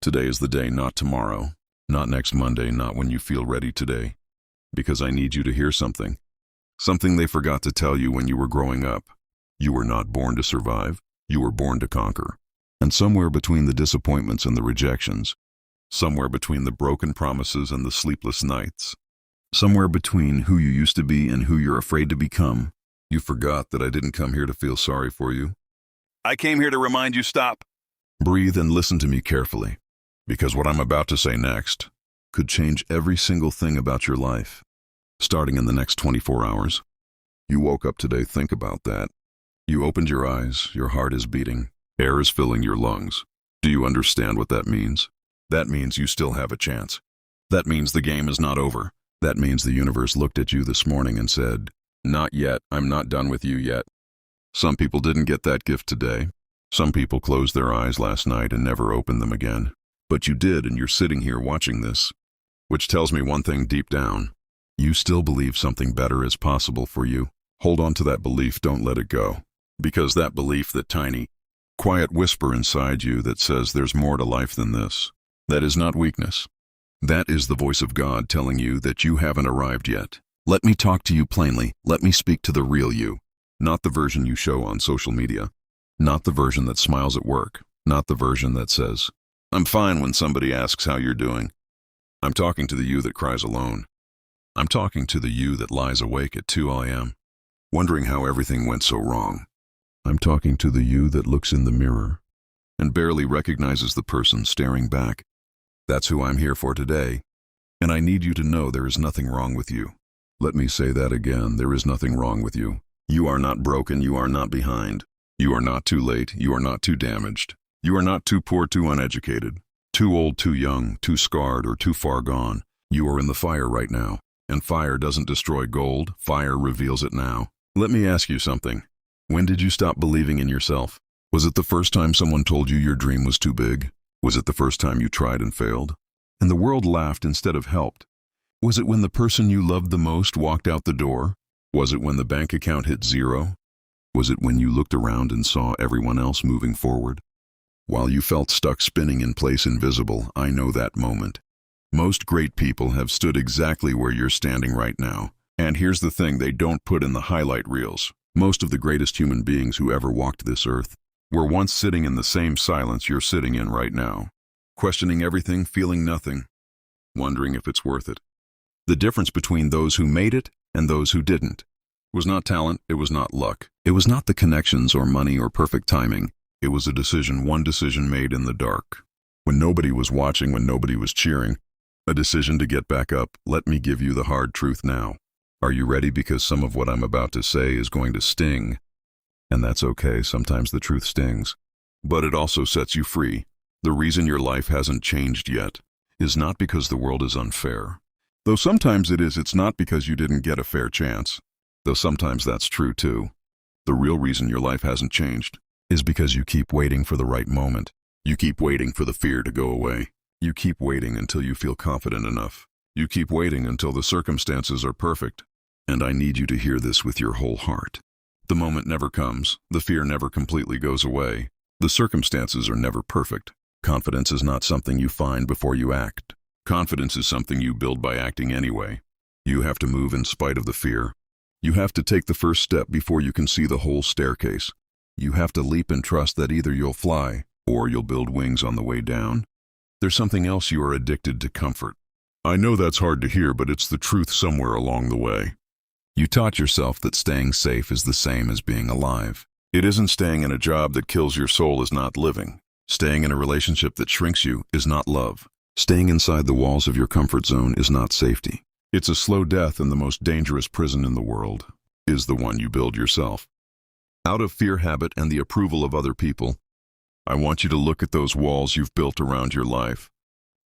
Today is the day, not tomorrow, not next Monday, not when you feel ready today. Because I need you to hear something. Something they forgot to tell you when you were growing up. You were not born to survive, you were born to conquer. And somewhere between the disappointments and the rejections, somewhere between the broken promises and the sleepless nights, somewhere between who you used to be and who you're afraid to become, you forgot that I didn't come here to feel sorry for you. I came here to remind you, stop. Breathe and listen to me carefully, because what I'm about to say next could change every single thing about your life, starting in the next 24 hours. You woke up today, think about that. You opened your eyes, your heart is beating, air is filling your lungs. Do you understand what that means? That means you still have a chance. That means the game is not over. That means the universe looked at you this morning and said, not yet, I'm not done with you yet. Some people didn't get that gift today. Some people closed their eyes last night and never opened them again. But you did, and you're sitting here watching this, which tells me one thing deep down. You still believe something better is possible for you. Hold on to that belief, don't let it go. Because that belief, that tiny, quiet whisper inside you that says there's more to life than this, that is not weakness. That is the voice of God telling you that you haven't arrived yet. Let me talk to you plainly. Let me speak to the real you. Not the version you show on social media. Not the version that smiles at work. Not the version that says, I'm fine when somebody asks how you're doing. I'm talking to the you that cries alone. I'm talking to the you that lies awake at 2 a.m., wondering how everything went so wrong. I'm talking to the you that looks in the mirror and barely recognizes the person staring back. That's who I'm here for today. And I need you to know there is nothing wrong with you. Let me say that again. There is nothing wrong with you. You are not broken. You are not behind. You are not too late. You are not too damaged. You are not too poor, too uneducated, too old, too young, too scarred, or too far gone. You are in the fire right now. And fire doesn't destroy gold. Fire reveals it now. Let me ask you something. When did you stop believing in yourself? Was it the first time someone told you your dream was too big? Was it the first time you tried and failed, and the world laughed instead of helped? Was it when the person you loved the most walked out the door? Was it when the bank account hit zero? Was it when you looked around and saw everyone else moving forward? While you felt stuck spinning in place invisible, I know that moment. Most great people have stood exactly where you're standing right now. And here's the thing they don't put in the highlight reels. Most of the greatest human beings who ever walked this earth were once sitting in the same silence you're sitting in right now, questioning everything, feeling nothing, wondering if it's worth it. The difference between those who made it and those who didn't was not talent, it was not luck. It was not the connections or money or perfect timing. It was a decision, one decision made in the dark. When nobody was watching, when nobody was cheering, a decision to get back up. Let me give you the hard truth now. Are you ready? Because some of what I'm about to say is going to sting. And that's okay, sometimes the truth stings. But it also sets you free. The reason your life hasn't changed yet is not because the world is unfair. Though sometimes it is, it's not because you didn't get a fair chance. Though sometimes that's true too. The real reason your life hasn't changed is because you keep waiting for the right moment. You keep waiting for the fear to go away. You keep waiting until you feel confident enough. You keep waiting until the circumstances are perfect. And I need you to hear this with your whole heart. The moment never comes. The fear never completely goes away. The circumstances are never perfect. Confidence is not something you find before you act. Confidence is something you build by acting anyway. You have to move in spite of the fear. You have to take the first step before you can see the whole staircase. You have to leap and trust that either you'll fly or you'll build wings on the way down. There's something else. You are addicted to comfort. I know that's hard to hear, but it's the truth somewhere along the way. You taught yourself that staying safe is the same as being alive. It isn't. Staying in a job that kills your soul is not living. Staying in a relationship that shrinks you is not love. Staying inside the walls of your comfort zone is not safety. It's a slow death, and the most dangerous prison in the world is the one you build yourself. Out of fear, habit, and the approval of other people, I want you to look at those walls you've built around your life.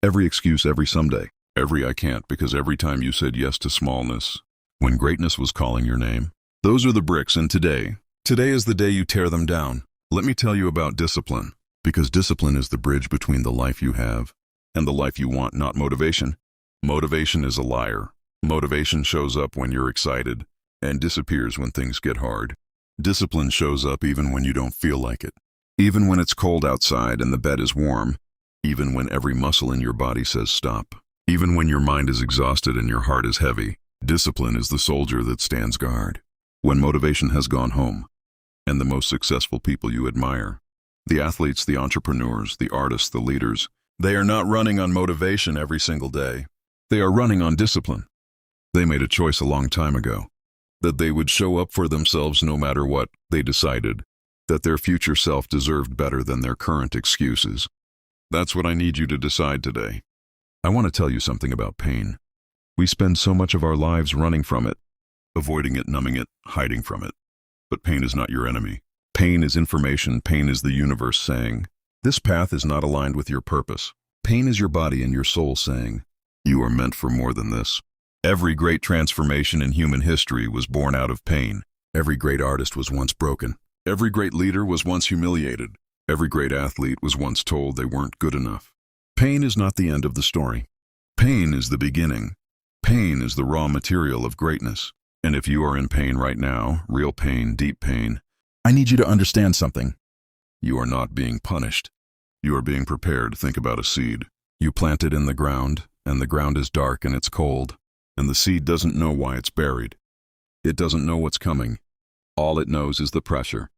Every excuse, every someday, every I can't, because every time you said yes to smallness, when greatness was calling your name. Those are the bricks, and today is the day you tear them down. Let me tell you about discipline, because discipline is the bridge between the life you have and the life you want, not motivation. Motivation is a liar. Motivation shows up when you're excited and disappears when things get hard. Discipline shows up even when you don't feel like it. Even when it's cold outside and the bed is warm. even when every muscle in your body says stop. Even when your mind is exhausted and your heart is heavy, discipline is the soldier that stands guard. When motivation has gone home, and the most successful people you admire, the athletes, the entrepreneurs, the artists, the leaders, they are not running on motivation every single day. They are running on discipline. They made a choice a long time ago that they would show up for themselves no matter what. They decided that their future self deserved better than their current excuses. That's what I need you to decide today. I want to tell you something about pain. We spend so much of our lives running from it, avoiding it, numbing it, hiding from it. But pain is not your enemy. Pain is information. Pain is the universe saying, this path is not aligned with your purpose. Pain is your body and your soul saying, you are meant for more than this. Every great transformation in human history was born out of pain. Every great artist was once broken. Every great leader was once humiliated. Every great athlete was once told they weren't good enough. Pain is not the end of the story. Pain is the beginning. Pain is the raw material of greatness. And if you are in pain right now, real pain, deep pain, I need you to understand something. You are not being punished. You are being prepared. Think about a seed. You plant it in the ground, and the ground is dark and it's cold, and the seed doesn't know why it's buried. It doesn't know what's coming. All it knows is the pressure,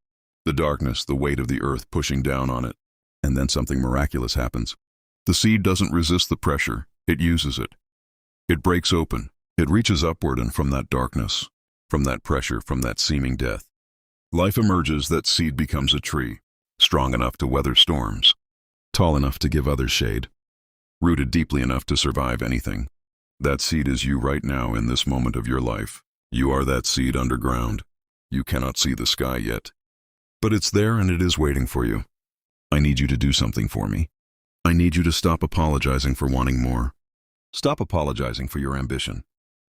the darkness, the weight of the earth pushing down on it. And then something miraculous happens. The seed doesn't resist the pressure. It uses it. It breaks open. It reaches upward, and from that darkness, from that pressure, from that seeming death, life emerges. That seed becomes a tree, strong enough to weather storms, tall enough to give others shade, rooted deeply enough to survive anything. That seed is you right now in this moment of your life. You are that seed underground. You cannot see the sky yet, but it's there and it is waiting for you. I need you to do something for me. I need you to stop apologizing for wanting more. Stop apologizing for your ambition.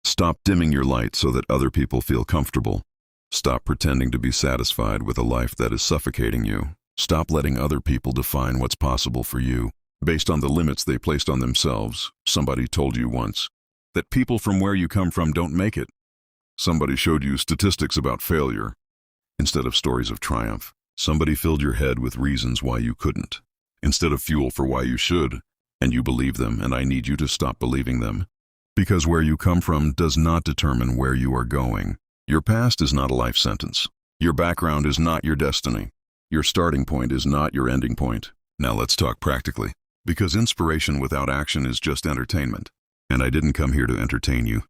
Stop dimming your light so that other people feel comfortable. Stop pretending to be satisfied with a life that is suffocating you. Stop letting other people define what's possible for you based on the limits they placed on themselves. Somebody told you once that people from where you come from don't make it. Somebody showed you statistics about failure instead of stories of triumph. Somebody filled your head with reasons why you couldn't, instead of fuel for why you should, and you believe them, and I need you to stop believing them. Because where you come from does not determine where you are going. Your past is not a life sentence. Your background is not your destiny. Your starting point is not your ending point. Now let's talk practically. Because inspiration without action is just entertainment. And I didn't come here to entertain you.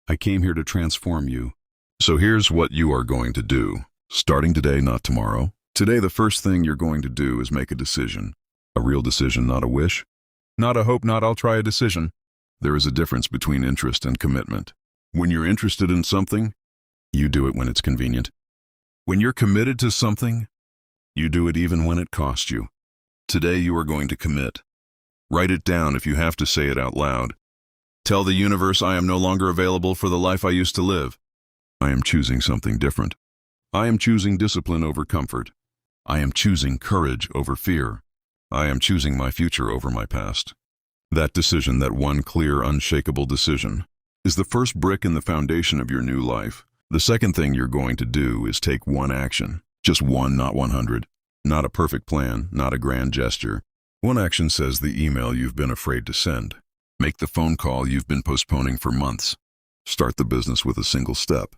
I came here to transform you. So here's what you are going to do. Starting today, not tomorrow. Today, the first thing you're going to do is make a decision. A real decision, not a wish. Not a hope, not I'll try a decision. There is a difference between interest and commitment. When you're interested in something, you do it when it's convenient. When you're committed to something, you do it even when it costs you. Today you are going to commit. Write it down if you have to say it out loud. Tell the universe I am no longer available for the life I used to live. I am choosing something different. I am choosing discipline over comfort. I am choosing courage over fear. I am choosing my future over my past. That decision, that one clear, unshakable decision, is the first brick in the foundation of your new life. The second thing you're going to do is take one action. Just one, not 100. Not a perfect plan, not a grand gesture. One action says the email you've been afraid to send. Make the phone call you've been postponing for months. Start the business with a single step.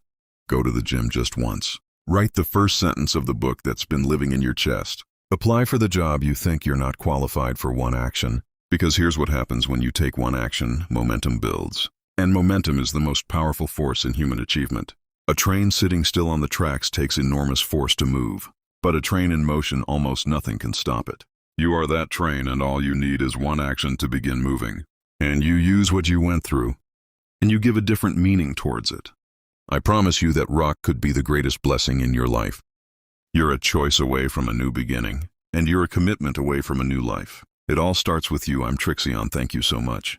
Go to the gym just once. Write the first sentence of the book that's been living in your chest. Apply for the job you think you're not qualified for. One action. Because here's what happens when you take one action: momentum builds. And momentum is the most powerful force in human achievement. A train sitting still on the tracks takes enormous force to move. But a train in motion, almost nothing can stop it. You are that train, and all you need is one action to begin moving. And you use what you went through, and you give a different meaning towards it. I promise you that rock could be the greatest blessing in your life. You're a choice away from a new beginning, and you're a commitment away from a new life. It all starts with you. I'm Trixie on. Thank you so much.